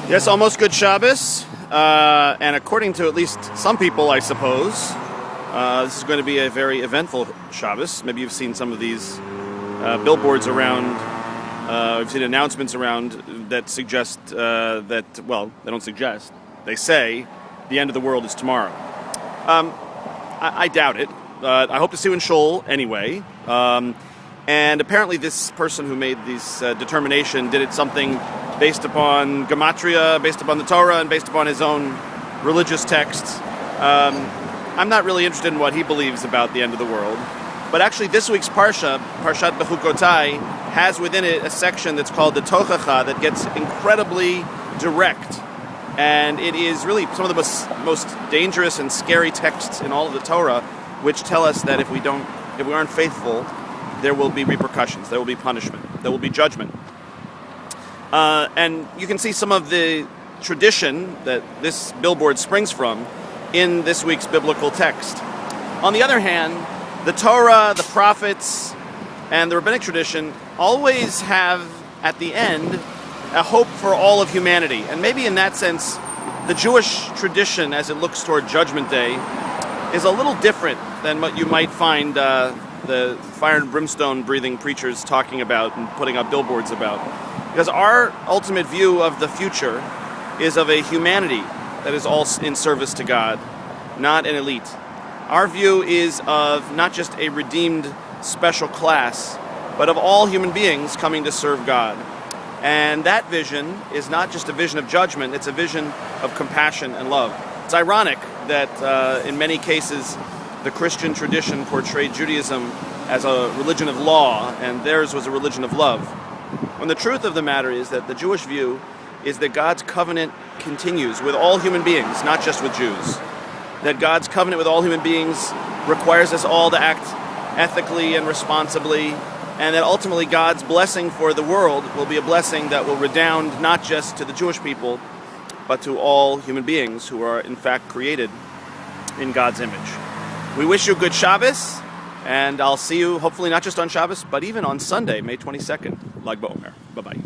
Yes, almost good Shabbos, and according to at least some people, I suppose, this is going to be a very eventful Shabbos. Maybe you've seen some of these billboards around, we've seen announcements around that suggest that, well, they don't suggest, they say the end of the world is tomorrow. I doubt it. I hope to see you in Shul anyway. And apparently this person who made this determination did it something based upon gematria, based upon the Torah, and based upon his own religious texts. I'm not really interested in what he believes about the end of the world. But actually this week's Parshat Behukkotai, has within it a section that's called the Tochacha that gets incredibly direct. And it is really some of the most dangerous and scary texts in all of the Torah, which tell us that if we aren't faithful, there will be repercussions, there will be punishment, there will be judgment. And you can see some of the tradition that this billboard springs from in this week's biblical text. On the other hand, the Torah, the prophets, and the rabbinic tradition always have, at the end, a hope for all of humanity. And maybe in that sense, the Jewish tradition, as it looks toward Judgment Day, is a little different than what you might find the fire and brimstone breathing preachers talking about and putting up billboards about. Because our ultimate view of the future is of a humanity that is all in service to God, not an elite. Our view is of not just a redeemed special class, but of all human beings coming to serve God. And that vision is not just a vision of judgment, it's a vision of compassion and love. It's ironic that in many cases the Christian tradition portrayed Judaism as a religion of law, and theirs was a religion of love. When the truth of the matter is that the Jewish view is that God's covenant continues with all human beings, not just with Jews. That God's covenant with all human beings requires us all to act ethically and responsibly, and that ultimately God's blessing for the world will be a blessing that will redound not just to the Jewish people, but to all human beings who are in fact created in God's image. We wish you a good Shabbos, and I'll see you hopefully not just on Shabbos, but even on Sunday, May 22nd. Lag BaOmer. Bye-bye.